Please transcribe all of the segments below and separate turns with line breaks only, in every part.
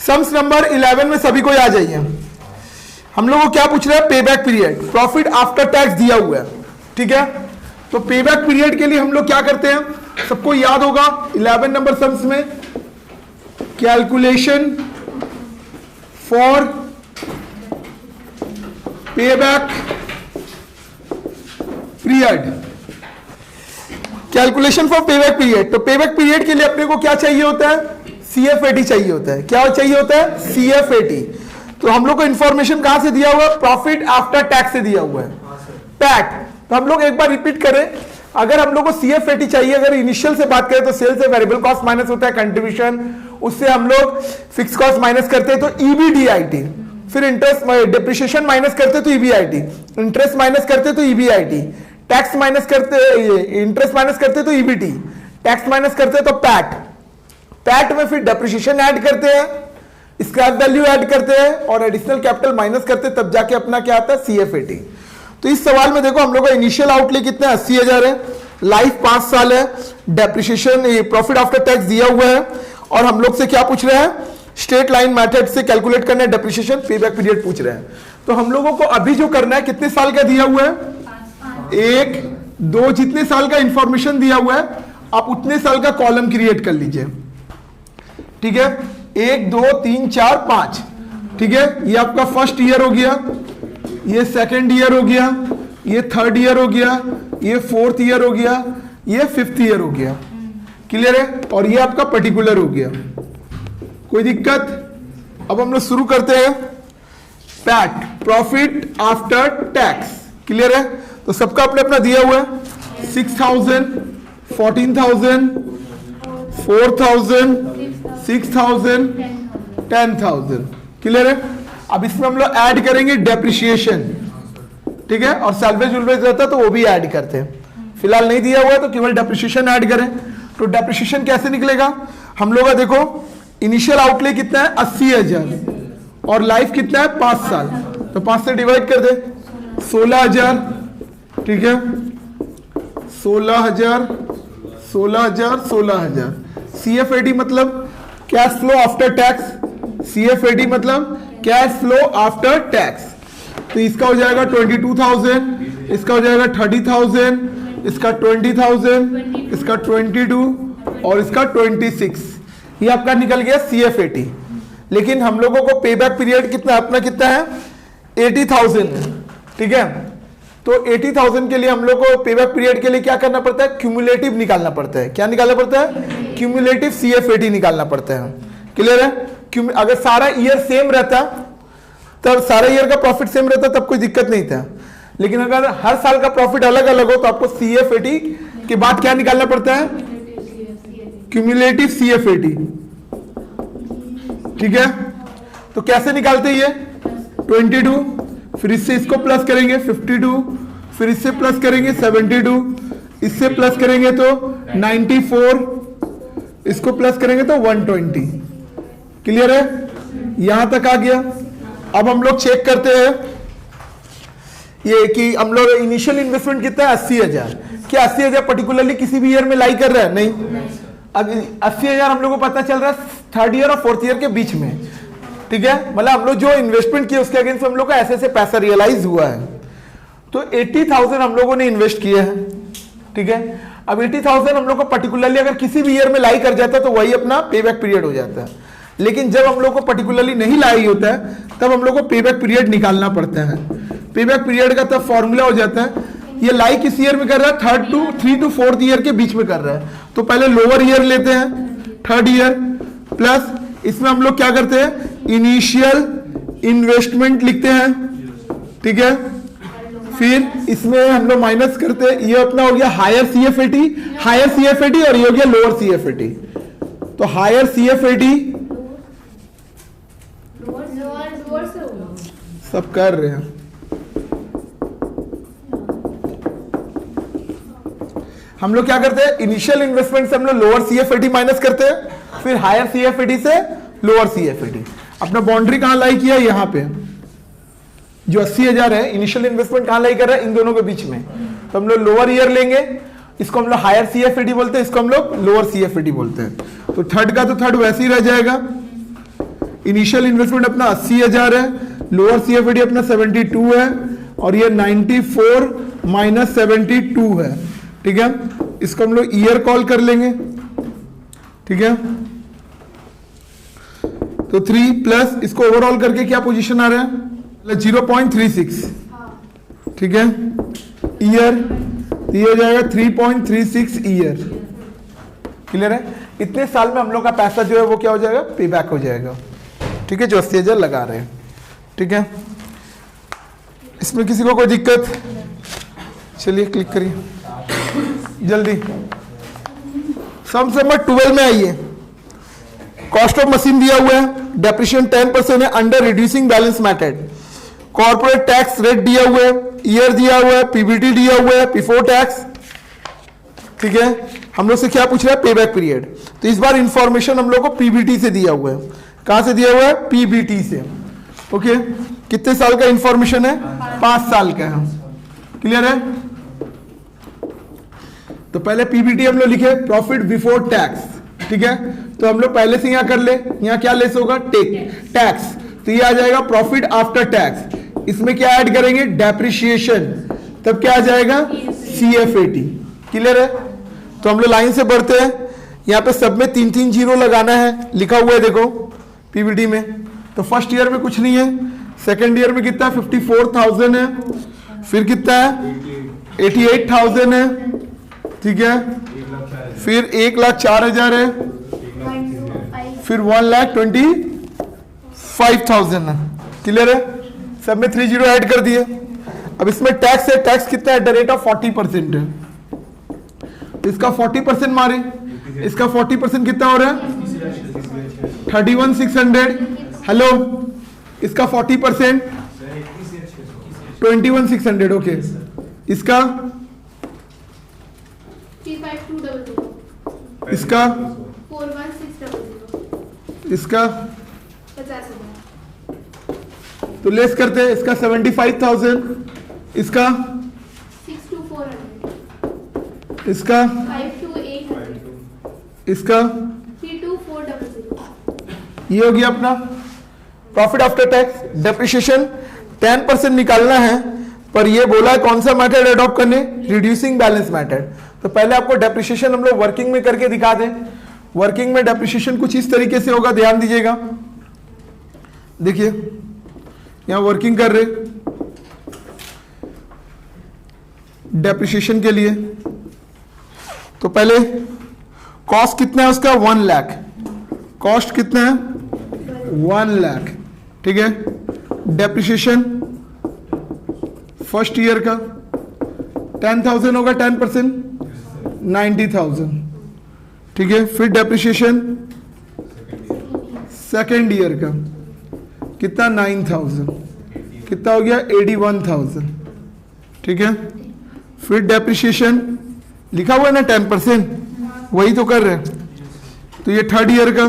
Sums number 11 में सभी को आ जाइए। हम लोग को क्या पूछ रहे हैं, पे back period, profit after tax दिया हुआ है, ठीक है। तो पे बैक पीरियड के लिए हम लोग क्या करते हैं, सबको याद होगा 11 नंबर सम्स में कैलकुलेशन फॉर पे बैक पीरियड, कैलकुलेशन फॉर पे बैक पीरियड। तो पे बैक पीरियड के लिए अपने को क्या चाहिए होता है, CFAT चाहिए होता है। क्या चाहिए होता है, CFAT। तो हम लोग को इंफॉर्मेशन कहां से दिया हुआ है, प्रॉफिट आफ्टर टैक्स से दिया हुआ है, पैट। तो हम लोग एक बार रिपीट करें, अगर हम लोग को CFAT चाहिए, अगर इनिशियल से बात करें तो सेल से वेरिएबल कॉस्ट माइनस होता है कंट्रीब्यूशन, उससे हम लोग फिक्स कॉस्ट माइनस करते हैं तो EBDIT, फिर इंटरेस्ट डिप्रिसिएशन माइनस करते तो EBIT, इंटरेस्ट माइनस करते तो EBIT, टैक्स माइनस करते, इंटरेस्ट माइनस करते तो EBT, टैक्स माइनस करते तो पैट, पैट में फिर डेप्रिसिएशन ऐड करते हैं, स्क्रैप वैल्यू ऐड करते हैं और एडिशनल कैपिटल माइनस करते हैं, तब जाके अपना क्या आता है, CFAT। तो इस सवाल में देखो हम लोग का इनिशियल आउटले कितना है, 80,000 है, लाइफ 5 साल है, डेप्रिसिएशन प्रॉफिट आफ्टर टैक्स दिया हुआ है, और हम लोग से क्या पूछ रहे हैं, स्ट्रेट लाइन मेथड से कैलकुलेट करना है डेप्रिसिएशन, पे बैक पीरियड पूछ रहे हैं। तो हम लोगों को अभी जो करना है, कितने साल का दिया हुआ है, 1 2, जितने साल का इंफॉर्मेशन दिया हुआ है आप उतने साल का कॉलम क्रिएट कर लीजिए, ठीक है। 1 2 3 4 5, ठीक है। ये आपका फर्स्ट ईयर हो गया, ये सेकंड ईयर हो गया, ये थर्ड ईयर हो गया, ये फोर्थ ईयर हो गया, ये फिफ्थ ईयर हो गया, क्लियर है। और ये आपका पर्टिकुलर हो गया, कोई दिक्कत। अब हम लोग शुरू करते हैं, PAT profit after tax, clear है। तो सबका अपने अपना दिया हुआ है, 6,000 14,000 4,000 6,000 10,000, क्लियर है। अब इसमें हम लोग ऐड करेंगे डेप्रिसिएशन, ठीक है, और सैल्वेज उल्वेज रहता है तो वो भी ऐड करते हैं। फिलहाल नहीं दिया हुआ है तो केवल डेप्रिसिएशन ऐड करें। तो डेप्रिसिएशन कैसे निकलेगा, हम लोग का देखो इनिशियल आउटले कितना है, 80,000 और लाइफ कितना है, 5 साल, तो 5 से डिवाइड कर दे, 16,000, ठीक है, 16,000 16,000 16,000। CFAT मतलब cash flow after tax, CFAT मतलब कैश फ्लो आफ्टर टैक्स। तो इसका हो जाएगा 22,000, इसका हो जाएगा 30,000, इसका 20,000, इसका 22 और इसका 26। ये आपका निकल गया CFAT। लेकिन हम लोगों को पे बैक पीरियड कितना अपना कितना है, 80,000 है, ठीक है। तो 80,000 के लिए हम लोग को पे बैक पीरियड के लिए क्या करना पड़ता है, क्यूमुलेटिव निकालना पड़ता है। क्या निकालना पड़ता है, क्यूमुलेटिव CFAT निकालना पड़ता है, क्लियर है। अगर सारा ईयर सेम रहता, तब सारा ईयर का प्रॉफिट सेम रहता तब कोई दिक्कत नहीं था। लेकिन अगर हर साल का प्रॉफिट अलग अलग हो तो आपको CFAT के बाद क्या निकालना पड़ता है, क्यूमुलेटिव CFAT, ठीक है। तो कैसे निकालते हैं ये, 22, फिर इससे इसको प्लस करेंगे 52, फिर इससे प्लस करेंगे 72, इससे प्लस करेंगे तो 94, इसको प्लस करेंगे तो 120, क्लियर है। यहां तक आ गया। अब हम लोग चेक करते हैं ये कि हम लोग इनिशियल इन्वेस्टमेंट कितना है, 80,000। क्या 80,000 पर्टिकुलरली किसी भी ईयर में लाई कर रहा है, नहीं। अब 80,000 हम लोग को पता चल रहा है थर्ड ईयर और फोर्थ ईयर के बीच में, ठीक है। मतलब हम लोग जो इन्वेस्टमेंट किया उसके अगेंस्ट हम लोग का ऐसे पैसा रियलाइज हुआ है। तो 80,000 हम लोगों ने इन्वेस्ट किया है, ठीक है। अब 80,000 हम लोग को पर्टिकुलरली अगर किसी भी ईयर में लाई कर जाता है तो वही अपना पे बैक पीरियड हो जाता है। लेकिन जब हम लोग को पर्टिकुलरली नहीं लाई होता है तब हम लोग को पे बैक पीरियड निकालना पड़ता है। पे बैक पीरियड का तब फॉर्मूला हो जाता है, ये लाई किस ईयर में कर रहा है, 3 to 4 ईयर के बीच में कर रहा है। तो पहले लोअर ईयर लेते हैं, थर्ड ईयर, प्लस इसमें हम लोग क्या करते हैं, इनिशियल इन्वेस्टमेंट लिखते हैं, ठीक है। फिर इसमें हम लोग माइनस करते हैं, ये अपना हो गया हायर CFAT और ये हो गया लोअर CFAT। तो हायर CFAT सब कर रहे हैं, हम लोग क्या करते हैं, इनिशियल इन्वेस्टमेंट से हम लोग लोअर CFAT माइनस करते हैं, फिर हायर CFAT से लोअर CFAT। अपना बाउंड्री कहां लाई किया, यहां पे जो 80,000 है इनिशियल इन्वेस्टमेंट कहां लाई कर रहा है, इन दोनों के बीच में। तो हम लोग लोअर ईयर लेंगे, इसको हम लोग हायर CFAT बोलते हैं, इसको हम लोग लोअर CFAT बोलते हैं। तो थर्ड का तो थर्ड वैसे ही रह जाएगा, इनिशियल इन्वेस्टमेंट अपना 80,000 है, लोअर CFAD अपना 72 है, और ये 94 माइनस 72 है। ठीक है, इसको हम लोग ईयर कॉल कर लेंगे। ठीक है, तो 3 प्लस इसको ओवरऑल करके क्या पोजीशन आ रहा है 0.36। ठीक है, ईयर ये हो जाएगा 3.36 ईयर। क्लियर है, इतने साल में हम लोग का पैसा जो है वो क्या हो जाएगा, पे बैक हो जाएगा। ठीक है, जो 80,000 लगा रहे हैं। ठीक है, इसमें किसी को कोई दिक्कत? चलिए क्लिक करिए जल्दी। सम नंबर 12 में आइए। कॉस्ट ऑफ मशीन दिया हुआ है, डेप्रिसिएशन 10% है under reducing balance method. Corporate tax rate दिया हुआ है, ईयर दिया हुआ है, पीबीटी दिया हुआ है, बिफोर टैक्स। ठीक है, हम लोग से क्या पूछ रहा है, पे बैक पीरियड। तो इस बार इंफॉर्मेशन हम लोग को पीबीटी से दिया हुआ है। कहां से दिया हुआ है, पीबीटी से। ओके, कितने साल का इंफॉर्मेशन है, 5 साल का है। क्लियर है, तो पहले पीबीटी हम लोग लिखे प्रॉफिट बिफोर टैक्स। ठीक है, तो हम लोग पहले से यहां कर ले, यहां क्या लेस होगा, टैक्स। तो ये आ जाएगा प्रॉफिट आफ्टर टैक्स। इसमें क्या ऐड करेंगे, डेप्रिसिएशन, तब क्या आ जाएगा, CFAT। क्लियर है, तो हम लोग लाइन से बढ़ते हैं। यहां पे सब में 3-3 जीरो लगाना है, लिखा हुआ है देखो पीबीटी में। तो फर्स्ट ईयर में कुछ नहीं है, सेकेंड ईयर में कितना 54,000 है, फिर कितना है 88,000 है। ठीक है, फिर 1,04,000 है, फिर 1,25,000 है। क्लियर है, सब में 3 जीरो ऐड कर दिए। अब इसमें टैक्स है, टैक्स कितना है, एट द रेट ऑफ 40% है। इसका 40% मारे, इसका 40% कितना हो रहा है 31,600। हेलो, इसका 40% 21,600। ओके, इसका
35200,
इसका
41600,
इसका
50,000,
तो लेस करते हैं। इसका 75,000, इसका
62400,
इसका
52800,
इसका
32400।
ये हो गया अपना प्रॉफिट आफ्टर टैक्स। डेप्रिसिएशन 10% निकालना है, पर ये बोला है कौन सा मेथड अडॉप्ट करने, रिड्यूसिंग बैलेंस मेथड। तो पहले आपको डेप्रिसिएशन हम लोग वर्किंग में करके दिखा दें। वर्किंग में डेप्रिसिएशन कुछ इस तरीके से होगा, ध्यान दीजिएगा। देखिए यहां वर्किंग कर रहे डेप्रिसिएशन के लिए, तो पहले कॉस्ट कितना है उसका 1 लाख। कॉस्ट कितना है 1 लाख। ठीक है, डेप्रिसिएशन फर्स्ट ईयर का 10,000 होगा, 10% 90,000। ठीक है, फिर डेप्रिसिएशन सेकेंड ईयर का कितना 9,000, कितना हो गया 81,000। ठीक है, फिर डेप्रिसिएशन लिखा हुआ है ना 10%, वही तो कर रहे हैं। तो ये थर्ड ईयर का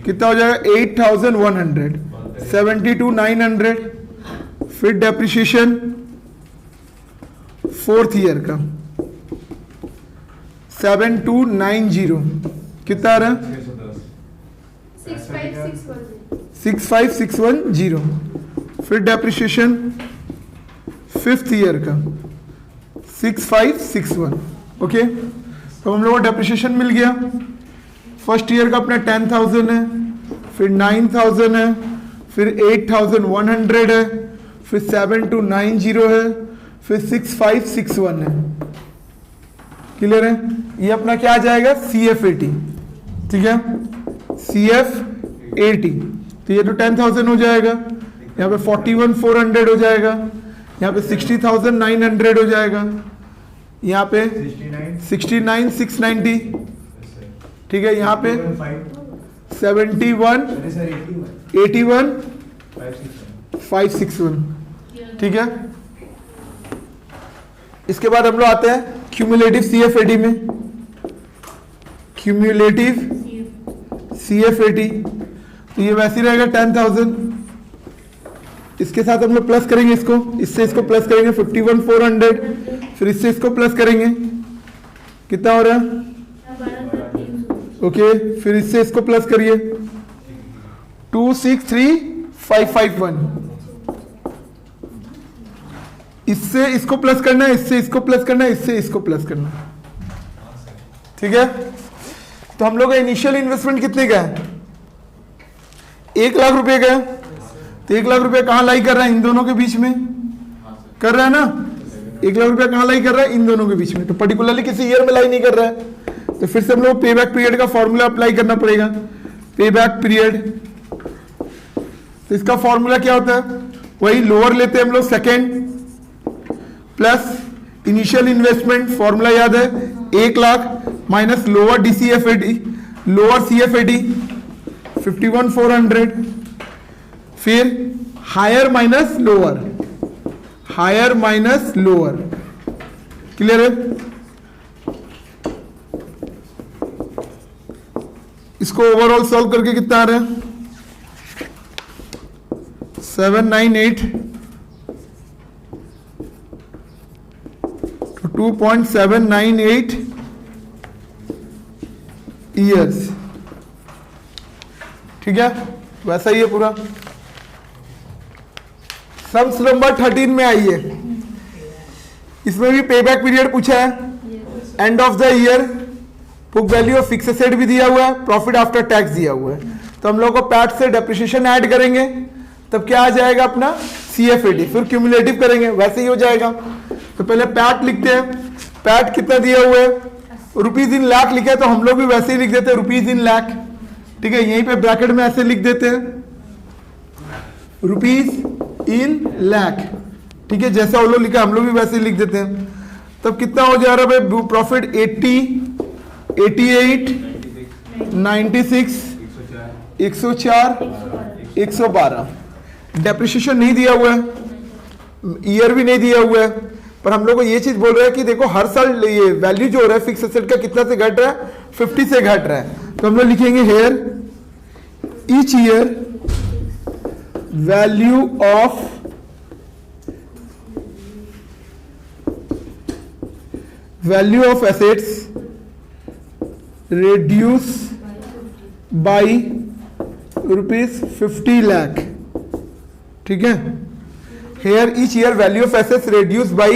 कितना हो जाएगा 8,100, 72,900। फिर डेप्रिसिएशन फोर्थ ईयर का 7290, कितना आ रहा है 65,610। फिर डेप्रिसिएशन फिफ्थ ईयर का 6561। ओके, तो हम लोग को डेप्रिसिएशन मिल गया। फर्स्ट ईयर का अपना 10,000 है, फिर 9,000 है, फिर 8,100 है, फिर 7290 है, फिर 6561 है। क्लियर है, ये अपना क्या आ जाएगा CFAT। ठीक है, CFAT। तो ये तो 10,000 हो जाएगा, यहाँ पे 41,400 हो जाएगा, यहाँ पे 60,900 हो जाएगा, यहाँ पे 69,690। ठीक है, यहाँ पे 81,561। ठीक है, इसके बाद हम लोग आते हैं क्यूमुलेटिव CFAT में। क्यूमुलेटिव CFAT, तो ये वैसे ही रहेगा 10,000। इसके साथ हम लोग प्लस करेंगे, इससे इसको प्लस करेंगे 51,400, फिर इससे इसको प्लस करेंगे, कितना हो रहा है ओके, फिर इससे इसको प्लस करिए 263551। इससे इसको प्लस करना है, इससे इसको प्लस करना है, इससे इसको प्लस करना है। ठीक है, तो हम लोग का इनिशियल इन्वेस्टमेंट कितने का है? 1 लाख रुपए का है। तो 1 लाख रुपए कहां लाई कर रहा है? इन दोनों के बीच में कर रहा है ना। 1 लाख रुपया कहां लाई कर रहा है? इन दोनों के बीच में। तो पर्टिकुलरली किसी ईयर में लाई नहीं कर रहा है, तो फिर से हम लोग पे बैक पीरियड का फॉर्मूला अप्लाई करना पड़ेगा। पे बैक पीरियड, तो इसका फॉर्मूला क्या होता है? वही लोअर लेते हैं हम लोग second plus initial investment, formula याद है 1 lakh minus lower DCFAD, lower CFAD 51,400, फिर higher minus lower, higher minus lower. Clear है? इसको ओवरऑल सॉल्व करके कितना आ रहा है? 798 to 2.798 ईयर्स। ठीक है, वैसा ही है पूरा। सम्स नंबर 13 में आइए, इसमें भी पे बैक पीरियड पूछा है, and of the year, book value of fix asset भी दिया हुआ है, प्रॉफिट आफ्टर टैक्स दिया हुआ है। तो हम लोग को पैट से डेप्रिसिएशन ऐड करेंगे, तब क्या आ जाएगा अपना CFAD, फिर क्यूमुलेटिव करेंगे, वैसे ही हो जाएगा। तो पहले पैट लिखते हैं। पैट कितना दिया हुआ है? रुपीज इन लाख लिखा है, तो हम लोग भी वैसे ही लिख देते हैं रुपीज इन लाख। ठीक है, यहीं पे ब्रैकेट में ऐसे लिख देते हैं रुपीज इन लाख। ठीक है, जैसा वो लोग लिखा हम लोग भी वैसे ही लिख देते हैं। तब कितना हो जा रहा है भाई? प्रॉफिट 80, 88, 96, 104, 112। डेप्रिसिएशन नहीं दिया हुआ है, ईयर भी नहीं दिया हुआ है, पर हम लोग को ये चीज बोल रहा है कि देखो हर साल ये वैल्यू जो हो रहा है फिक्स एसेट का कितना से घट रहा है? 50 से घट रहा है। तो हम लोग लिखेंगे here each year value of assets reduce by ₹50 lakh। ठीक है, here each year value of assets reduced by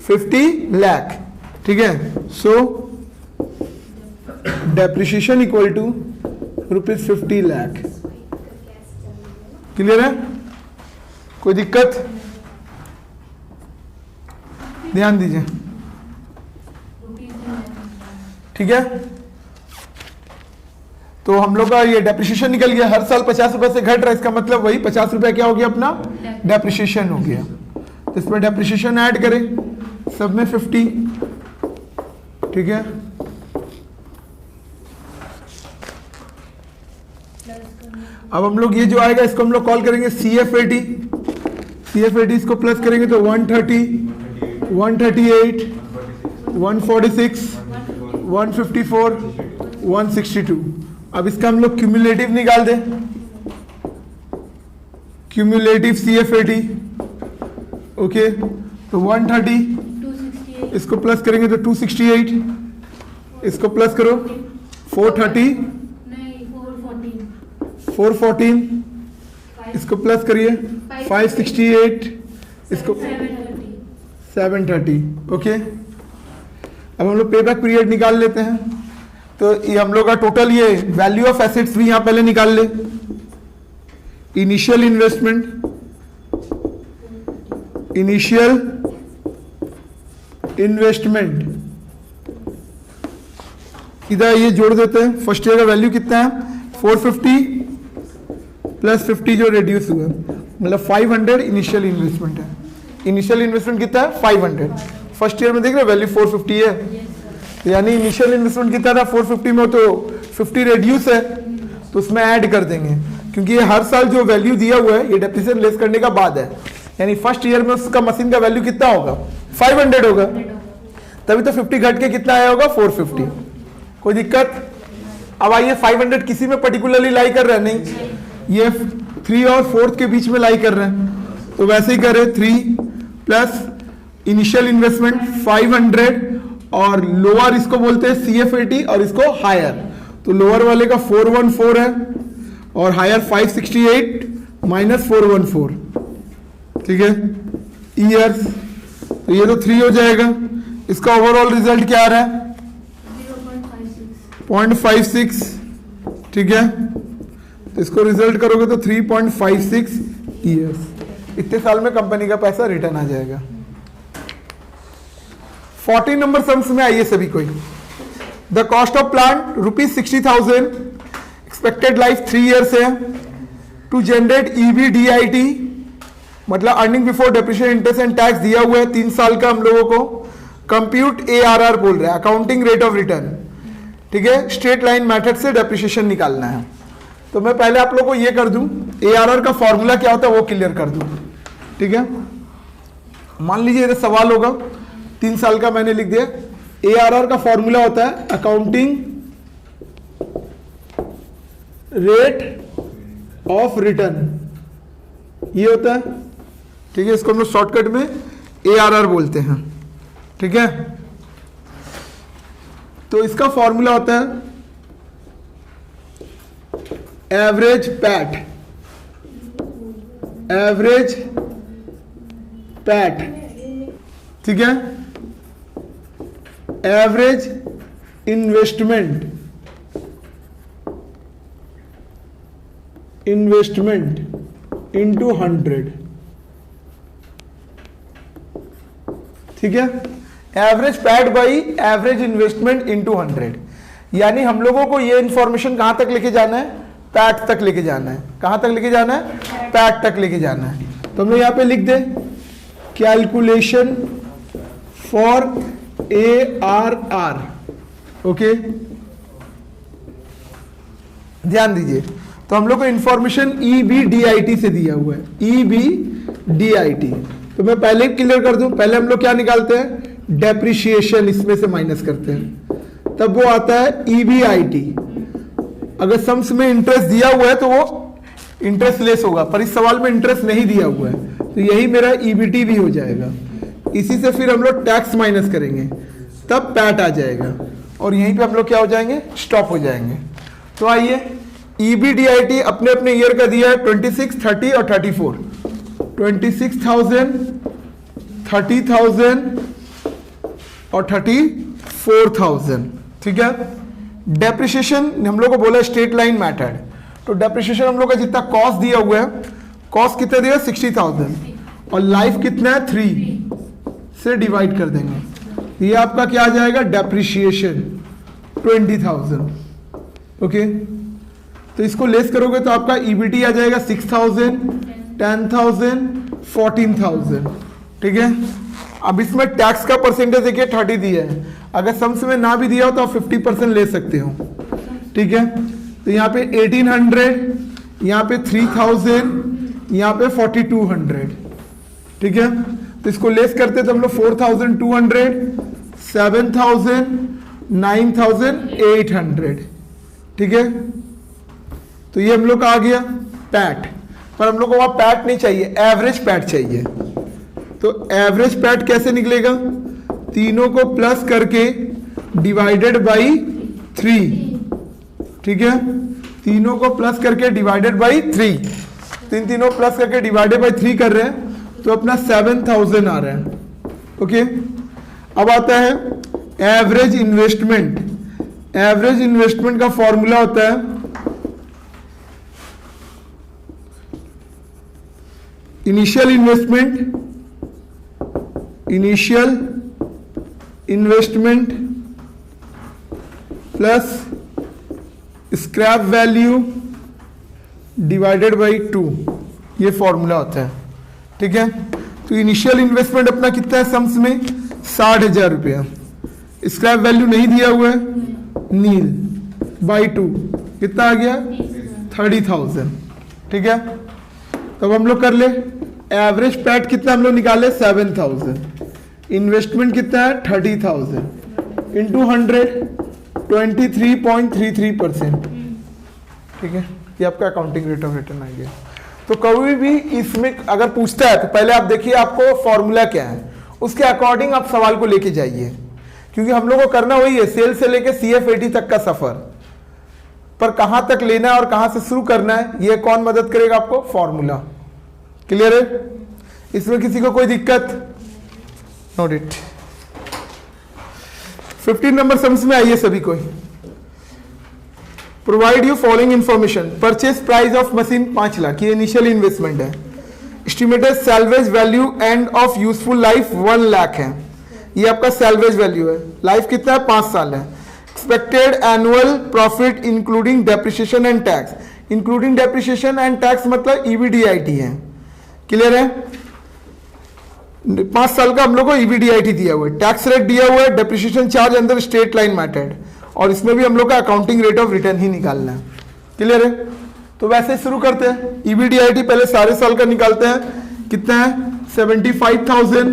50 lakh। ठीक है, so depreciation equal to ₹50 lakh। Clear है? कोई दिक्कत? ध्यान दीजिए। ठीक है, तो हम लोग का ये डेप्रिसिएशन निकल गया, हर साल 50 रुपए से घट रहा है, इसका मतलब वही 50 रुपए क्या हो गया अपना? डेप्रिसिएशन हो गया। तो इसमें डेप्रिसिएशन ऐड करें, सब में 50। ठीक है, अब हम लोग ये जो आएगा इसको हम लोग कॉल करेंगे CFAD। CFAD इसको प्लस करेंगे तो 130, 138, 146, 154, 162। अब इसका हम लोग क्यूमुलेटिव निकाल दें, क्यूमुलेटिव CFAD। ओके, तो 130,
268,
इसको प्लस करेंगे तो 268, इसको प्लस करो 430,
नहीं 414,
414, इसको प्लस करिए 568, इसको 730। ओके, अब हम लोग पे बैक पीरियड निकाल लेते हैं। तो ये हम लोग का टोटल ये वैल्यू ऑफ एसेट्स भी यहां पहले निकाल ले। इनिशियल इन्वेस्टमेंट, इनिशियल इन्वेस्टमेंट इधर ये जोड़ देते हैं। फर्स्ट ईयर का वैल्यू कितना है? 450 प्लस 50 जो रिड्यूस हुआ, मतलब 500 इनिशियल इन्वेस्टमेंट है। इनिशियल इन्वेस्टमेंट कितना है? 500। फर्स्ट ईयर में देख रहे वैल्यू 450 है, यानी इनिशियल इन्वेस्टमेंट कितना था? 450 में, तो 50 रिड्यूस है, तो उसमें ऐड कर देंगे, क्योंकि ये हर साल जो वैल्यू दिया हुआ है ये डेप्रिसिएशन लेस करने का बाद है। यानी फर्स्ट ईयर में उसका मशीन का वैल्यू कितना होगा? 500 होगा, तभी तो 50 घट के कितना आया होगा? 450। कोई दिक्कत? अब आइए 500 किसी में पर्टिकुलरली लाई कर रहे हैं? नहीं, ये 3 और 4 के बीच में लाई कर रहे हैं, तो वैसे ही करे 3 प्लस इनिशियल इन्वेस्टमेंट 500 और लोअर इसको बोलते हैं CFAD और इसको हायर। तो लोअर वाले का 414 है और हायर 568 माइनस 414, ठीक है, ईयर्स। तो ये तो 3 हो जाएगा। इसका ओवरऑल रिजल्ट क्या आ रहा है? 0.56, ठीक है। तो इसको रिजल्ट करोगे तो 3.56 ईयर्स। इतने साल में कंपनी का पैसा रिटर्न आ जाएगा। 14 नंबर सम्स में आइए सभी कोई। The cost of plant ₹60,000, expected life 3 years है। टू जनरेट EBDIT मतलब earning before depreciation interest and tax दिया हुआ है 3 साल का हम लोगों को। कंप्यूट ARR बोल रहा है, अकाउंटिंग रेट ऑफ रिटर्न, ठीक है। स्ट्रेट लाइन मेथड से डेप्रिसिएशन निकालना है। तो मैं पहले आप लोगों को ये कर दूं, ARR का फॉर्मूला क्या होता है वो क्लियर कर दूं, ठीक है। मान लीजिए ये सवाल होगा, 3 साल का मैंने लिख दिया। ARR का फॉर्मूला होता है अकाउंटिंग रेट ऑफ रिटर्न, ये होता है, ठीक है। इसको हम लोग शॉर्टकट में ARR बोलते हैं, ठीक है। तो इसका फॉर्मूला होता है एवरेज पैट, एवरेज पैट, ठीक है। एवरेज इन्वेस्टमेंट, इन्वेस्टमेंट इंटू 100, ठीक है। Average PAT by average investment into 100, यानी हम लोगों को ये इंफॉर्मेशन कहां तक लेके जाना है? पैट तक लेके जाना है। कहां तक लेके जाना है? पैट तक लेके जाना है। तो हम लोग यहां पे लिख दे कैलकुलेशन फॉर ARR, ओके। ध्यान दीजिए, तो हम लोग को इंफॉर्मेशन EBDIT से दिया हुआ है, EBDIT। तो मैं पहले ही क्लियर कर दूं, पहले हम लोग क्या निकालते हैं? डेप्रिसिएशन, इसमें से माइनस करते हैं, तब वो आता है EBIT। अगर सम्स में इंटरेस्ट दिया हुआ है तो वो इंटरेस्ट लेस होगा, पर इस सवाल में इंटरेस्ट नहीं दिया हुआ है, तो यही मेरा EBT भी हो जाएगा। इसी से फिर हम लोग टैक्स माइनस करेंगे, तब पैट आ जाएगा, और यहीं पे हम लोग क्या हो जाएंगे? स्टॉप हो जाएंगे। तो आइए, EBDIT अपने अपने ईयर का दिया है 26, 30 और 34। 26,000, 30,000 और 34,000, ठीक है। डेप्रिसिएशन हम लोग को बोला स्ट्रेट लाइन मेथड, तो डेप्रिसिएशन हम लोग का जितना कॉस्ट दिया हुआ है, कॉस्ट कितना दिया? 60,000, और लाइफ कितना है? 3 से डिवाइड कर देंगे। ये आपका क्या आ जाएगा? Depreciation 20,000, okay. तो इसको लेस करोगे तो आपका EBT आ जाएगा 6,000, 10,000, 14,000, ठीक है। अब इसमें टैक्स का परसेंटेज देखिए 30 दिया है, अगर सम्स में ना भी दिया हो तो आप 50% ले सकते हो, ठीक है। तो यहाँ पे 1800, यहाँ पे 3000, यहाँ पे 4200, ठीक है। तो इसको लेस करते तो हम लोग 4200, 7000, 9800, ठीक है। तो ये हम लोग का आ गया पैट, पर हम लोग को वहां पैट नहीं चाहिए, एवरेज पैट चाहिए। तो एवरेज पैट कैसे निकलेगा? तीनों को प्लस करके डिवाइडेड बाई 3, ठीक है। तीनों को प्लस करके डिवाइडेड बाई 3, तीनों प्लस करके डिवाइडेड बाई 3 कर रहे हैं, तो अपना 7000 आ रहा है, ओके। अब आता है एवरेज इन्वेस्टमेंट। एवरेज इन्वेस्टमेंट का फॉर्मूला होता है initial investment plus scrap value divided by 2, ये फॉर्मूला होता है, ठीक है। तो इनिशियल इन्वेस्टमेंट अपना कितना है सम्स में? 60,000 रुपया। स्क्रैप वैल्यू नहीं दिया हुआ है, नील, बाई 2 कितना आ गया? 30,000, ठीक है। तब हम लोग कर ले, एवरेज पैट कितना हम लोग निकाले? 7000, इन्वेस्टमेंट कितना है? 30,000 इंटू 100, 23.33%, ठीक है। ये आपका अकाउंटिंग रेट ऑफ रिटर्न आ गया। तो कभी भी इसमें अगर पूछता है तो पहले आप देखिए आपको फॉर्मूला क्या है, उसके अकॉर्डिंग आप सवाल को लेके जाइए, क्योंकि हम लोग को करना वही है, सेल से लेके CFAT तक का सफर। पर कहां तक लेना है और कहां से शुरू करना है ये कौन मदद करेगा आपको? फॉर्मूला। क्लियर है? इसमें किसी को कोई दिक्कत? Note it. 15 नंबर सम्स में आइए सभी कोई। Provide you following information. Purchase price of machine 5 lakh, ये इनिशियल इन्वेस्टमेंट है। Estimated salvage value end of useful life 1 lakh है, ये आपका सैल्वेज वैल्यू है। लाइफ कितना है? 5 साल है। Expected annual profit including depreciation and tax. Including depreciation and tax मतलब ईबीडीआईटी है। क्लियर है? 5 साल का हम लोग को ईबीडीआईटी दिया हुआ है, टैक्स रेट दिया हुआ है, डेप्रिसिएशन चार्ज अंदर स्ट्रेट लाइन मेथड, और इसमें भी हम लोग का अकाउंटिंग रेट ऑफ रिटर्न ही निकालना है। क्लियर है? तो वैसे शुरू करते हैं। ईबीडीआईटी पहले सारे साल का निकालते हैं। कितना है? 75,000,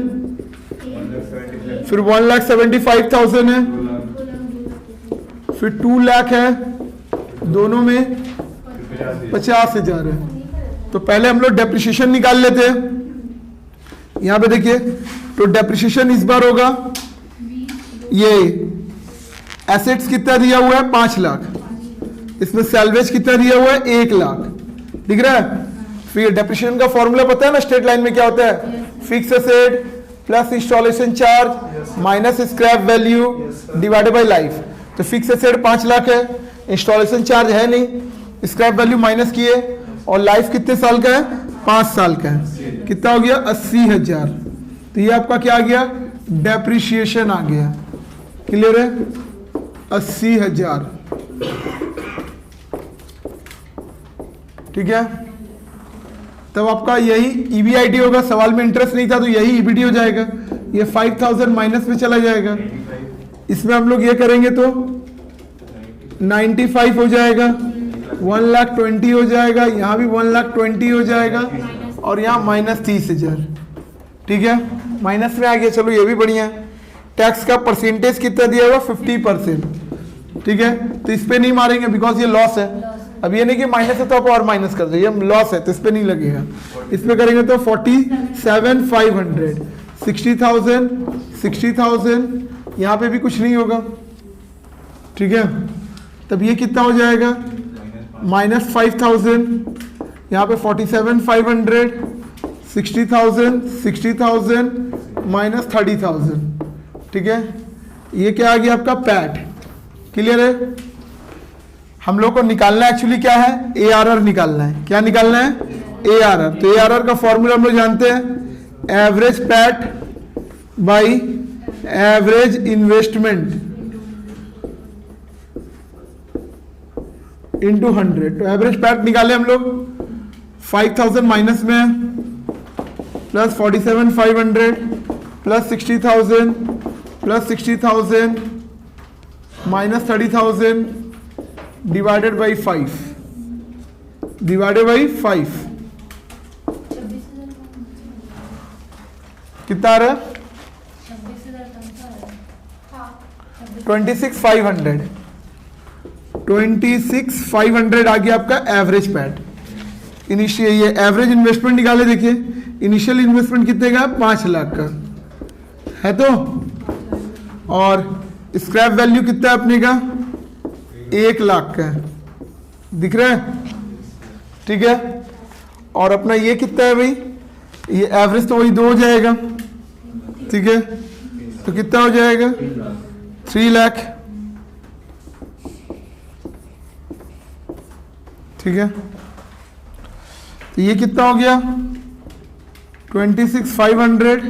फिर 1,75,000 है, फिर 2 लाख है, दोनों में 50,000 है। तो पहले हम लोग डेप्रिसिएशन निकाल लेते हैं। यहां पे देखिए, तो डेप्रिसिएशन इस बार होगा, ये एसेट्स कितना दिया हुआ है? 5 लाख। इसमें सैल्वेज कितना दिया हुआ है? 1 लाख। दिख रहा है? फिर डेप्रिसिएशन का फॉर्मूला पता है ना, स्ट्रेट लाइन में क्या होता है? Fix asset plus installation charge minus scrap value divided by life. तो फिक्स एसेट 5 लाख है, इंस्टॉलेशन चार्ज है नहीं, स्क्रैप वैल्यू माइनस किए, और लाइफ कितने साल का है? 5 साल का है। कितना हो गया? 80,000। तो ये आपका क्या आ गया? डेप्रिसिएशन आ गया। क्लियर है? 80,000। ठीक है? तब आपका यही ईबीआईटी होगा। सवाल में इंटरेस्ट नहीं था तो यही ईबीडी हो जाएगा। ये 5,000 माइनस में चला जाएगा। इसमें हम लोग ये करेंगे तो 95 हो जाएगा, 1,20,000 हो जाएगा, यहां भी 1,20,000 हो जाएगा, और यहां -30,000। ठीक है? माइनस में आ गया। चलो ये भी बढ़िया है। टैक्स का परसेंटेज कितना दिया हुआ? 50%। ठीक है? तो इस पे नहीं मारेंगे बिकॉज ये लॉस है। अब ये नहीं कि माइनस है तो आप और माइनस कर दो, ये लॉस है तो इस पे नहीं लगेगा। इस पे करेंगे तो 47,500, 60,000, 60,000, यहां पे भी कुछ नहीं होगा। ठीक है? तब ये कितना हो जाएगा? -5,000, यहां पे 47,500, 60,000, 60,000, -30,000। ठीक है? ये क्या आ गया आपका? पैट। क्लियर है? हम लोग को निकालना एक्चुअली क्या है? ARR निकालना है। क्या निकालना है? ARR। तो ARR का फॉर्मूला हम लोग जानते हैं, average PAT by average investment into 100। तो एवरेज पैट निकाले हम लोग, 5,000 माइनस में, plus 47,500 plus 60,000 plus 60,000 -30,000 divided by 5, divided by 5 कितना आ रहा है? 26,500। 26,500 आ गया आपका एवरेज पैट। इनिशियल ये एवरेज इन्वेस्टमेंट निकाले। देखिए इनिशियल इन्वेस्टमेंट कितने का? 5 लाख का है। तो और स्क्रैप वैल्यू कितना है अपने का? 1 लाख का है। दिख रहा है? ठीक है? और अपना ये कितना है भाई? ये एवरेज तो वही 2 हो जाएगा। ठीक है? तो कितना हो जाएगा? 3 लाख। ठीक है? तो ये कितना हो गया? 26,500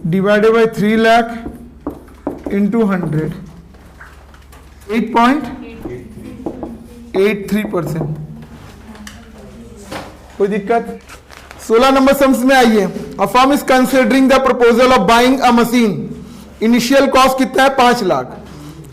डिवाइडेड बाई 3 लाख इंटू 100, 8.83%। कोई दिक्कत? 16 नंबर सम्स में आइए। A firm is considering the proposal of buying a machine. Initial cost कितना है? 5 लाख।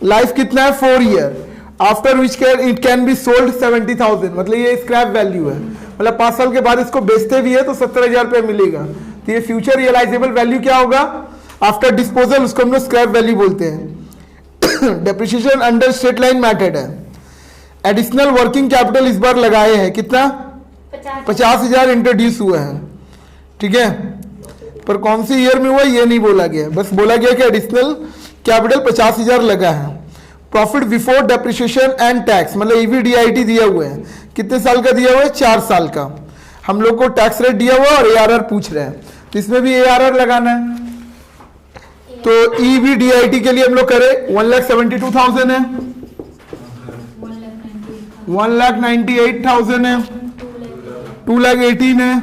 लाइफ कितना है? 4 year. After which it can be sold 70,000, मतलब ये स्क्रैप वैल्यू है, मतलब 5 साल के बाद इसको बेचते भी है तो 70,000 रुपये मिलेगा। तो ये फ्यूचर रियलाइजेबल वैल्यू क्या होगा? आफ्टर डिस्पोजल, उसको हम लोग स्क्रैप वैल्यू बोलते हैं। Depreciation under straight line method है। एडिशनल वर्किंग कैपिटल इस बार लगाए हैं, कितना? 50,000 इंट्रोड्यूस हुआ है। ठीक है? पर कौन सी ईयर में हुआ ये नहीं बोला गया, बस बोला गया कि एडिशनल कैपिटल 50,000 लगा है। Profit before depreciation and tax, मतलब ईवीडीआईटी दिया हुआ है, कितने साल का दिया हुआ है, 4 साल का। हम लोग को टैक्स रेट दिया हुआ और एआरआर पूछ रहे हैं, तो इसमें भी एआरआर लगाना है। तो ईवीडीआईटी के लिए हम लोग करें 1,72,000 है, 1,98,000 है, 2,18,000 है,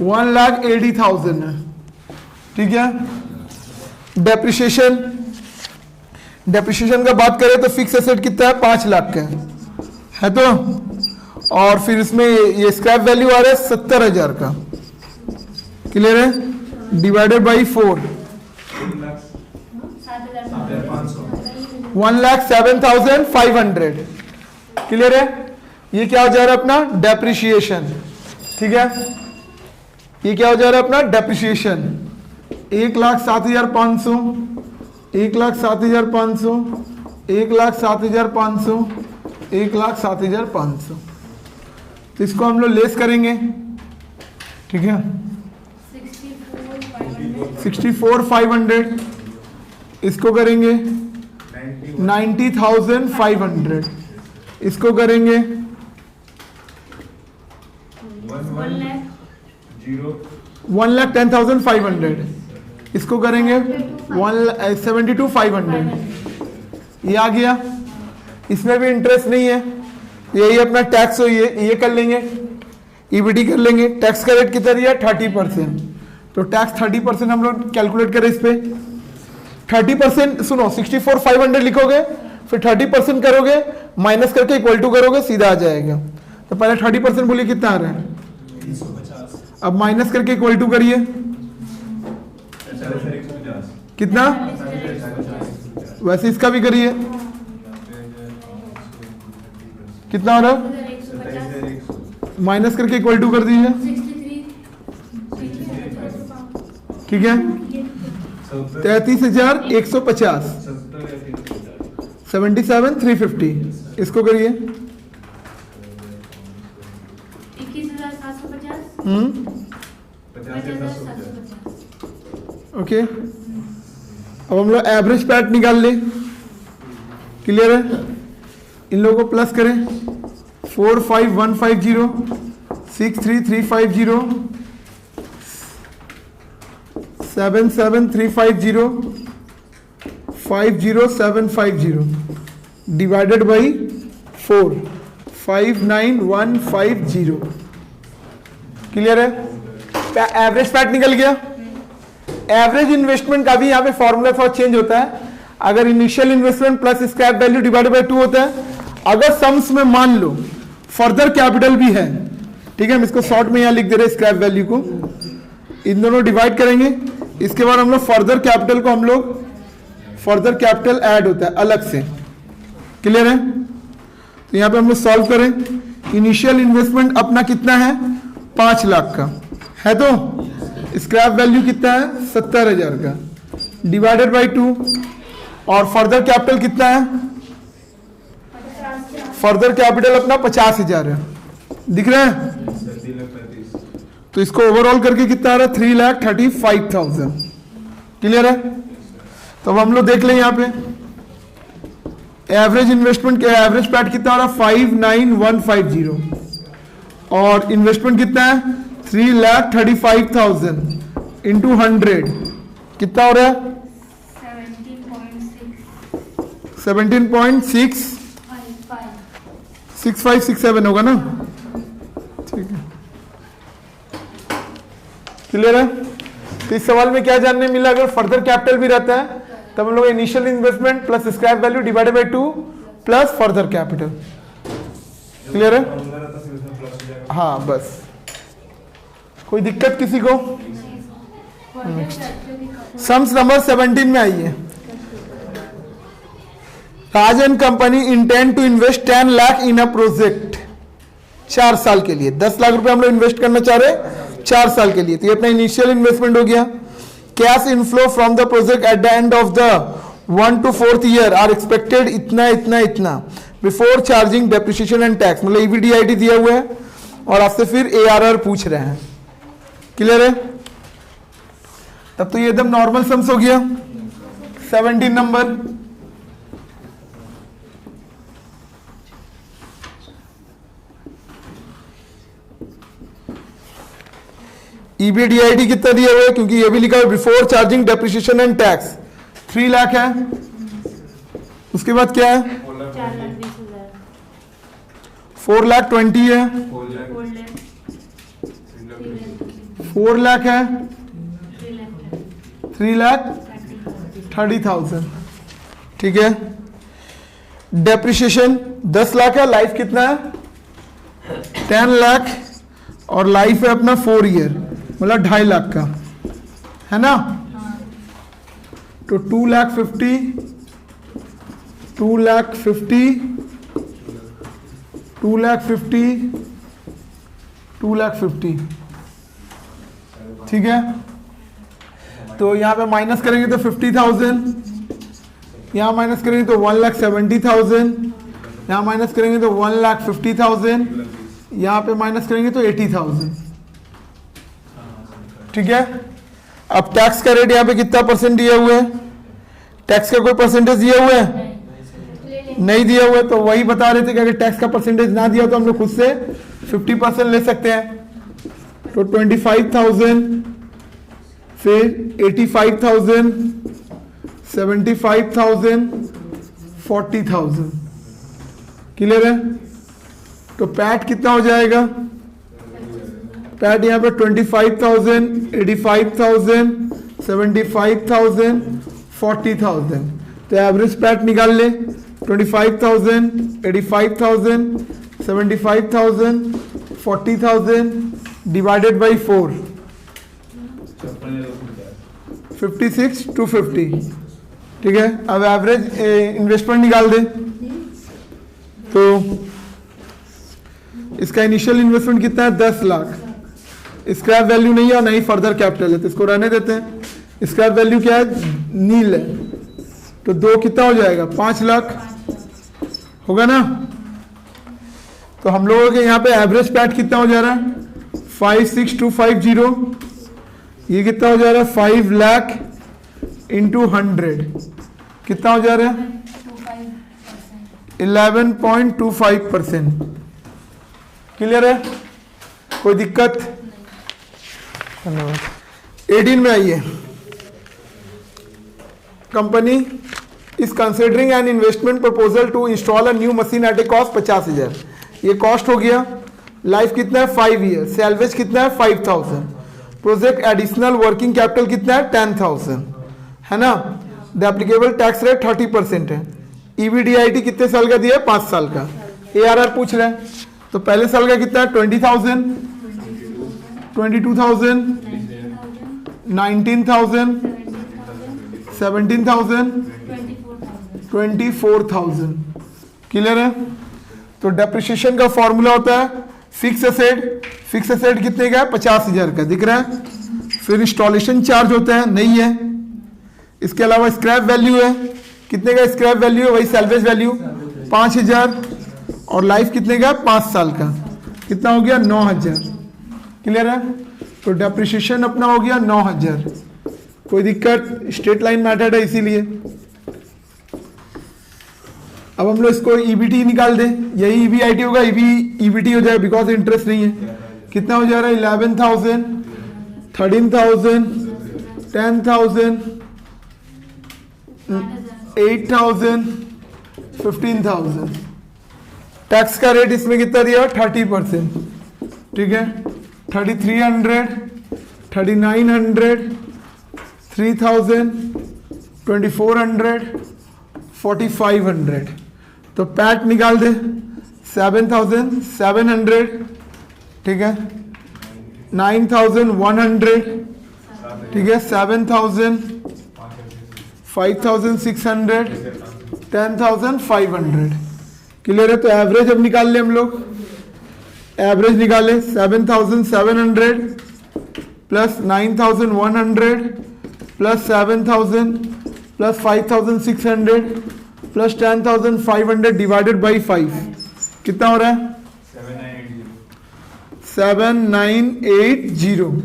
1,80,000 है। ठीक है। डेप्रिसिएशन का बात करें तो फिक्स एसेट कितना है, 5 लाख का है तो, और फिर इसमें ये स्क्रैप वैल्यू आ रहा है 70,000 का। क्लियर है। Divided by 4, 1,07,500। क्लियर है। ये क्या हो जा रहा है अपना, डेप्रिसिएशन। ठीक है। ये क्या हो जा रहा है अपना, डेप्रिसिएशन। 1,07,500, 1,07,500, 1,07,500, 1,07,500। तो इसको हम लोग लेस करेंगे। ठीक है। 64,500, इसको करेंगे 90,500, इसको करेंगे 1,10,500, इसको करेंगे 72,500। ये आ गया। इसमें भी इंटरेस्ट नहीं है, यही अपना टैक्स हो, ये कर लेंगे, ईबीडी कर लेंगे। टैक्स का रेट कितना दिया, 30%। तो टैक्स 30% हम लोग कैलकुलेट करें इस पे। 30% सुनो, 64,500 लिखोगे, फिर 30% करोगे, माइनस करके इक्वल टू करोगे, सीधा आ जाएगा। तो पहले 30% बोलिए कितना आ रहा है, 350। अब माइनस करके इक्वल टू करिए, कितना, वैसे इसका भी करिए, कितना आ रहा है, माइनस करके इक्वल टू कर दीजिए। ठीक है। 33,150, 77,350, इसको करिए।
21,750।
ओके। अब हम लोग एवरेज पैट निकाल लें। क्लियर है। इन लोगों को प्लस करें, 45150, 63350, 77350, 50750 डिवाइडेड बाई 4, 59150। क्लियर है। एवरेज पैट निकल गया। एवरेज इन्वेस्टमेंट का भी यहाँ पे फॉर्मूला थोड़ा चेंज होता है। अगर initial investment plus scrap value divided by 2 होता है, अगर सम्स में मान लो फर्दर कैपिटल भी है, ठीक है, हम इसको शॉर्ट में यहाँ लिख दे रहे हैं स्क्रैप वैल्यू को, इन दोनों डिवाइड करेंगे। इसके बाद हम लोग फर्दर कैपिटल को हम लोग फर्दर कैपिटल ऐड होता है अलग से। क्लियर है। तो यहाँ पे हम लोग सॉल्व करें। इनिशियल इन्वेस्टमेंट अपना कितना है, 5 लाख का है, तो स्क्रैप वैल्यू कितना है, 70,000 का, डिवाइडेड बाई 2, और फर्दर कैपिटल कितना है, फर्दर कैपिटल अपना 50,000 है। दिख रहा है। तो इसको ओवरऑल करके कितना आ रहा है, 3,35,000। क्लियर है। तो अब हम लोग देख लें यहाँ पे एवरेज इन्वेस्टमेंट के एवरेज पैट कितना आ रहा है, 59150, और इन्वेस्टमेंट कितना है, 3,35,000 इंटू 100 कितना हो रहा है, 17.6567 होगा ना। ठीक है। क्लियर है। तो इस सवाल में क्या जानने मिला, अगर फर्दर कैपिटल भी रहता है तब हम लोग initial investment plus scrap value divided by 2 plus further capital. Clear है। हाँ बस, कोई दिक्कत किसी को। सम्स नंबर 17 में आइए। Raj and company intend to invest 10 lakh in a project 4 साल के लिए। 10 लाख रुपए हम लोग इन्वेस्ट करना चाह रहे हैं 4 साल के लिए। तो ये अपना इनिशियल इन्वेस्टमेंट हो गया। Cash inflow from the project at the end of the 1 to 4th year are expected इतना इतना इतना before charging depreciation and tax. मतलब ईवीडीआईटी दिया हुआ है और आपसे फिर एआरआर पूछ रहे हैं। क्लियर है। तब तो ये एकदम नॉर्मल सम्स हो गया। 17 नंबर EBDIT कितना दिया हुआ है, क्योंकि ये भी लिखा है before charging depreciation and tax 3 lakh है। उसके बाद क्या है,
4,20,000,
4,20,000 है, 4 लाख है, 3,30,000। ठीक है। डेप्रिसिएशन 10 लाख है, लाइफ कितना है 10 लाख, और लाइफ है अपना 4 ईयर, मतलब 2.5 लाख का है ना। तो 2,50,000, 2,50,000, 2,50,000, 2,50,000। ठीक है। तो यहाँ पे माइनस करेंगे तो 50,000, यहाँ माइनस करेंगे तो 1,70,000, यहाँ माइनस करेंगे तो 1,50,000, यहाँ पे माइनस करेंगे तो 80,000। ठीक है। अब टैक्स का रेट यहाँ पे कितना परसेंट दिया हुआ है, टैक्स का कोई परसेंटेज दिया हुआ है, नहीं दिया हुआ है। तो वही बता रहे थे कि अगर टैक्स का परसेंटेज ना दिया तो हम लोग खुद से 50% ले सकते हैं। तो 25,000, फिर 85,000, 75,000, 40,000। क्लियर है। तो पैट कितना हो जाएगा, पैट यहाँ पे 25,000, 85,000, 75,000, 40,000। तो एवरेज पैट निकाल ले, 25,000, 85,000, 75,000, 40,000 डिवाइडेड बाई 4, 56,250। ठीक है। अब एवरेज इन्वेस्टमेंट निकाल दे। तो इसका इनिशियल इन्वेस्टमेंट कितना है 10 लाख, स्क्रैप वैल्यू नहीं है और नहीं फर्दर कैपिटल है, तो इसको रहने देते हैं। स्क्रैप वैल्यू क्या है, नील है। तो 2 कितना हो जाएगा 5 लाख होगा ना। तो हम लोगों के यहाँ पे एवरेज पैट कितना हो जा रहा है 56,250। ये कितना हो जा रहा है 5 लाख इंटू 100, कितना हो जा रहा है 11.25%। क्लियर है, कोई दिक्कत। धन्यवाद। 18 में आइए। Company is considering an investment proposal to install a new machine at a cost 50,000। ये कॉस्ट हो गया। लाइफ कितना है 5 ईयर। सैलवेज कितना है 5,000। प्रोजेक्ट एडिशनल वर्किंग कैपिटल कितना है 10,000 है ना। द एप्लीकेबल टैक्स रेट 30% है। EBDIT कितने साल का दिया है 5 साल का। ARR पूछ रहे हैं, तो पहले साल का कितना है 20,000, 22,000, 19,000, 17,000, 24,000। क्लियर है। तो डेप्रिसिएशन का फॉर्मूला होता है फिक्स एसेट। फिक्स एसेट कितने का है 50,000 का, दिख रहा है। फिर इंस्टॉलेशन चार्ज होता है, नहीं है। इसके अलावा स्क्रैप वैल्यू है, कितने का स्क्रैप वैल्यू है, वही सैलवेज वैल्यू 5,000, और लाइफ कितने का 5 साल का, कितना हो गया 9,000। क्लियर है। तो डेप्रिसिएशन अपना हो गया 9,000। कोई दिक्कत, स्ट्रेट लाइन मैथड है इसीलिए। अब हम लोग इसको EBT निकाल दें, यही EBIT होगा, EBT हो जाएगा बिकॉज इंटरेस्ट नहीं है। कितना हो जा रहा है 11,000, 13,000, 10,000, 8,000, 15,000। टैक्स का रेट इसमें कितना दिया 30%। ठीक है। 3,300, 3,900, 3,000, 2,400, 4,500। तो पैट निकाल दे 7,700। ठीक है। 9,100। ठीक है। 7,000, 5,600, 10,500। क्लियर है। तो एवरेज अब निकाल ले हम लोग। एवरेज निकाले 7,700 plus 9,100 plus 7,000 plus 5,600 plus 10,500 divided by 5, कितना हो रहा है 7,980।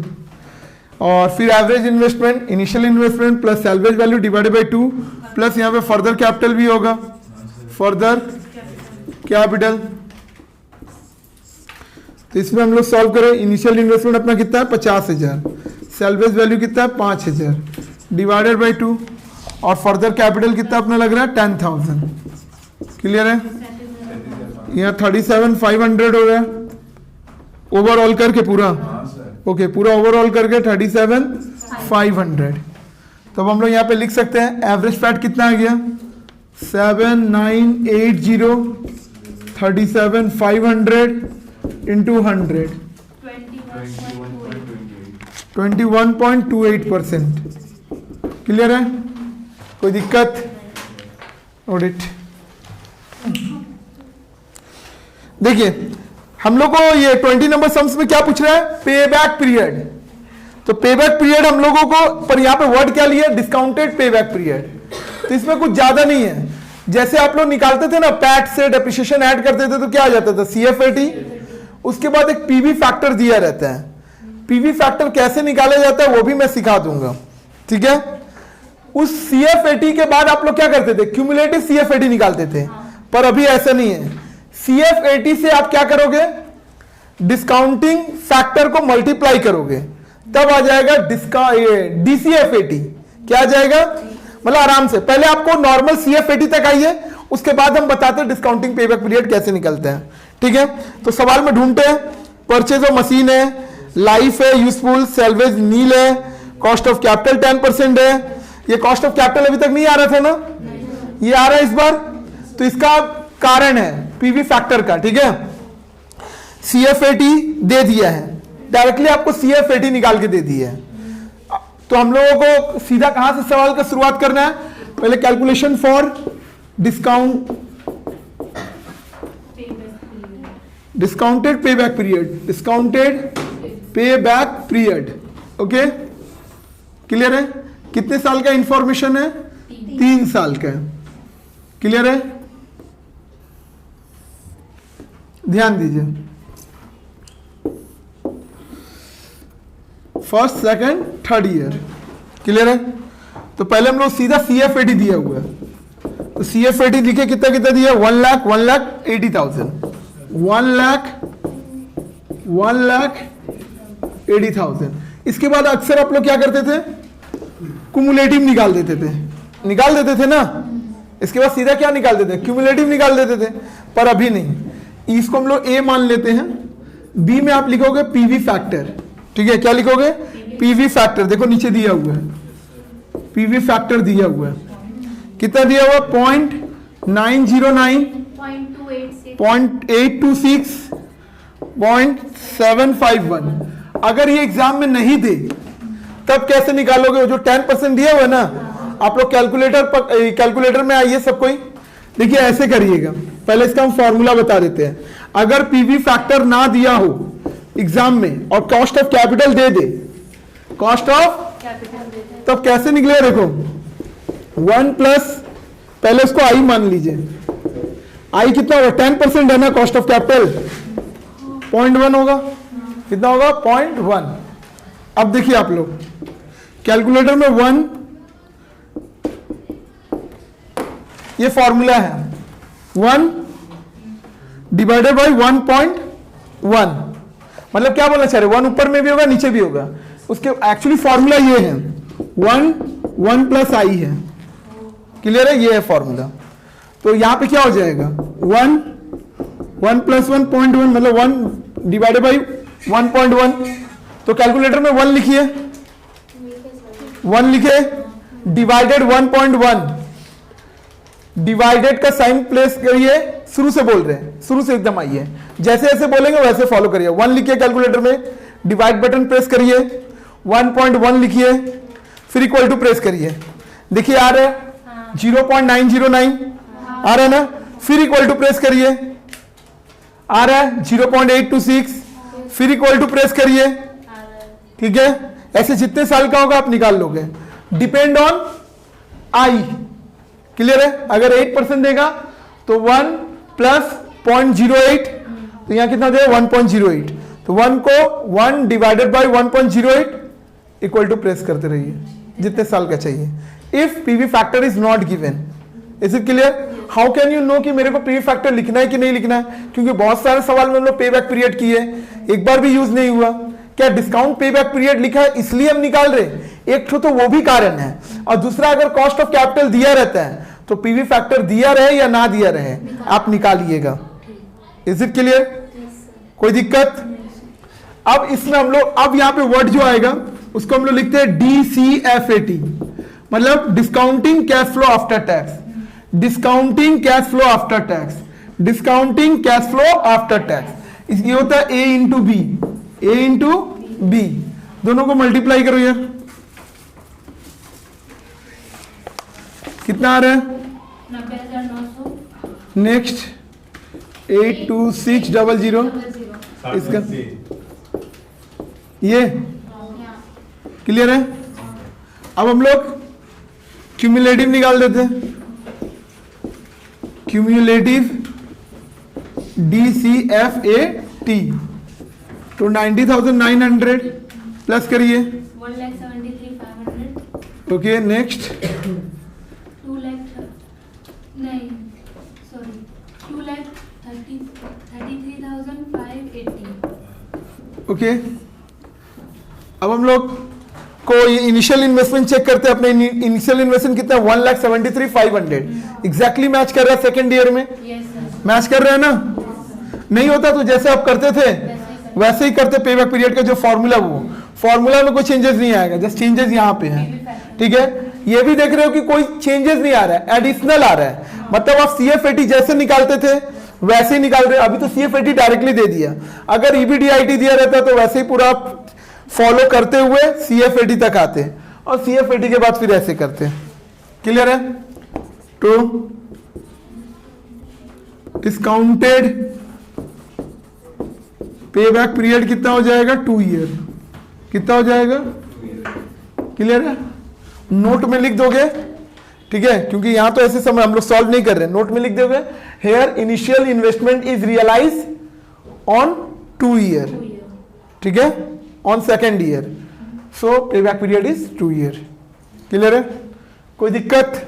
और फिर average investment, initial investment plus salvage value divided by 2 plus यहाँ पे फर्दर कैपिटल भी होगा, फर्दर कैपिटल। तो इसमें हम लोग सॉल्व करें। इनिशियल इन्वेस्टमेंट अपना कितना है 50,000, सेल्वेज वैल्यू कितना है 5,000 डिवाइडेड बाई 2 और फर्दर कैपिटल कितना अपना लग रहा है 10,000। क्लियर है? यहाँ 37,500 हो गया ओवरऑल करके पूरा। ओके पूरा ओवरऑल करके 37,500। तो अब हम लोग यहाँ पे लिख सकते हैं एवरेज फैट कितना आ गया 7980 37,500 इंटू 100 21.28%। क्लियर है? कोई दिक्कत? ऑडिट देखिए हम लोग को ये 20 नंबर सम्स में क्या पूछ रहा है पे बैक पीरियड। तो पे बैक पीरियड हम लोगों को पर यहाँ पे वर्ड क्या लिया डिस्काउंटेड पे बैक पीरियड। तो इसमें कुछ ज्यादा नहीं है। जैसे आप लोग निकालते थे ना पैट से डेप्रिसिएशन ऐड करते थे तो क्या आ जाता था CFAT, उसके बाद एक पीवी फैक्टर दिया रहता है। पीवी फैक्टर कैसे निकाला जाता है वो भी मैं सिखा दूंगा। ठीक है? उस CFAT के बाद आप लोग क्या करते थे क्यूमुलेटिव CFAT निकालते थे, पर अभी ऐसा नहीं है। CFAT से आप क्या करोगे डिस्काउंटिंग फैक्टर को मल्टीप्लाई करोगे तब आ जाएगा DCFAT। क्या आ जाएगा मतलब आराम से पहले आपको नॉर्मल CFAT तक आइए उसके बाद हम बताते हैं डिस्काउंटिंग पेबैक पीरियड कैसे निकलते हैं। ठीक है? तो सवाल में ढूंढते हैं परचेज ऑफ मशीन है, लाइफ है, यूजफुल, सेल्वेज नील है, कॉस्ट ऑफ कैपिटल 10% है। ये कॉस्ट ऑफ कैपिटल अभी तक नहीं आ रहा था ना, ये आ रहा है इस बार। तो इसका कारण है पीवी फैक्टर का। ठीक है? CFAT दे दिया है, डायरेक्टली आपको CFAT निकाल के दे दिया है। तो हम लोगों को सीधा कहां से सवाल का शुरुआत करना है पहले calculation for discounted pay back period, discounted pay back period. Okay clear है? कितने साल का इंफॉर्मेशन है 3 साल का है। क्लियर है? ध्यान दीजिए first second third year. Clear है? तो पहले हम लोग सीधा CFAT दिया हुआ है तो CFAT लिखे कितना कितना दिया 1,80,000 1,80,000। इसके बाद अक्सर आप लोग क्या करते थे कुमुलेटिव निकाल देते थे ना। इसके बाद सीधा क्या निकाल देते क्यूमुलेटिव निकाल देते थे, पर अभी नहीं। इसको हम लोग A मान लेते हैं। B में आप लिखोगे पीवी फैक्टर। ठीक है? क्या लिखोगे पीवी फैक्टर। देखो नीचे दिया हुआ है पीवी फैक्टर दिया हुआ है कितना दिया हुआ 0.909 0.826 0.751। अगर ये एग्जाम में नहीं दे तब कैसे निकालोगे? जो 10% दिया हुआ है ना आप लोग कैलकुलेटर में आइए सब कोई। देखिए ऐसे करिएगा पहले इसका हम फॉर्मूला बता देते हैं। अगर पीवी फैक्टर ना दिया हो एग्जाम में और cost of capital they they cost of तब कैसे निकलेगा? देखो 1 प्लस पहले उसको आई मान लीजिए। आई कितना होगा 10% है ना कॉस्ट ऑफ कैपिटल 0.1 होगा। कितना होगा 0.1। अब देखिए आप लोग कैलकुलेटर में 1 ये फॉर्मूला है 1 डिवाइडेड बाई 1.1 मतलब क्या बोलना चाह रहे 1 ऊपर में भी होगा नीचे भी होगा। उसके एक्चुअली फॉर्मूला ये है 1 प्लस आई है। क्लियर है? ये है फॉर्मूला। तो यहां पे क्या हो जाएगा 1 प्लस 1.1 मतलब 1 डिवाइडेड बाई 1.1। तो कैलकुलेटर में 1 लिखिए 1 लिखे डिवाइडेड 1.1 डिवाइडेड का साइन प्लेस करिए। शुरू से बोल रहे हैं शुरू से एकदम आइए जैसे जैसे बोलेंगे वैसे फॉलो करिए। 1 लिखिए कैलकुलेटर में डिवाइड बटन प्रेस करिए 1.1 लिखिए फिर इक्वल टू प्रेस करिए। देखिए आ रहा है 0.909 आ रहा है ना। फिर इक्वल टू प्रेस करिए आ रहा है 0.826 फिर इक्वल टू प्रेस करिए। ठीक है? ऐसे जितने साल का होगा आप निकाल लोगे डिपेंड ऑन आई। क्लियर है? अगर 8% देगा तो 1 प्लस 0.08 तो यहां कितना देगा 1.08। तो 1 को 1 divided by 1.08 equal to press करते रहिए जितने साल का चाहिए। If PV factor is not given. Is it clear? How can you know कि मेरे को पीवी फैक्टर लिखना है कि नहीं लिखना है? क्योंकि बहुत सारे सवाल में हम लोग पे बैक पीरियड किए एक बार भी यूज नहीं हुआ। क्या डिस्काउंट पे बैक पीरियड लिखा है इसलिए हम निकाल रहे? एक तो वो भी कारण है, और दूसरा अगर कॉस्ट ऑफ कैपिटल दिया रहता है तो पीवी फैक्टर दिया रहे या ना दिया रहे आप निकालिएगा। Is it clear? कोई दिक्कत? अब इसमें हम लोग, अब यहां पे वर्ड जो आएगा उसको हम लोग लिखते हैं DCFAT, मतलब discounting cash flow after tax. Discounting cash flow after tax, discounting cash flow after tax. ये होता है A into B, A into B, दोनों को मल्टीप्लाई करो यार, कितना आ रहा है?
90,900।
नेक्स्ट 82600 इसका ये क्लियर है? अब हम लोग क्यूमुलेटिव निकाल देते हैं। क्यूमुलेटिव DCFAT तो 90,900 प्लस करिए।
1,73,500।
ओके नेक्स्ट
2 लाख नहीं सॉरी 2,33,580।
ओके अब हम लोग को ये इनिशियल इन्वेस्टमेंट चेक करते हैं। अपने इनिशियल इन्वेस्टमेंट कितना? 1,73,500 एग्जैक्टली मैच कर रहा है सेकेंड ईयर में।
Yes sir.
मैच कर रहे हैं ना? नहीं होता तो जैसे आप करते थे वैसे ही करते। पे बैक पीरियड का जो फॉर्मूला, वो फॉर्मूला में कोई चेंजेस नहीं आएगा, जस्ट चेंजेस यहाँ पे है। ठीक है, ये भी देख रहे हो कि कोई चेंजेस नहीं आ रहा है, एडिशनल आ रहा है। मतलब आप CFAT जैसे निकालते थे वैसे ही निकाल रहे हो। अभी तो CFAT डायरेक्टली दे दिया, अगर EBDIT दिया रहता तो वैसे ही पूरा फॉलो करते हुए CFAT तक आते, और CFAT के बाद फिर ऐसे करते। क्लियर है? तो डिस्काउंटेड पे बैक पीरियड कितना हो जाएगा? 2 ईयर। कितना हो जाएगा? क्लियर है? नोट में लिख दोगे, ठीक है, क्योंकि यहां तो ऐसे समय हम लोग सॉल्व नहीं कर रहे। नोट में लिख दोगे here initial investment is realise on 2 year, ठीक है, on second year, so pay back period is 2 year. Clear है? कोई दिक्कत?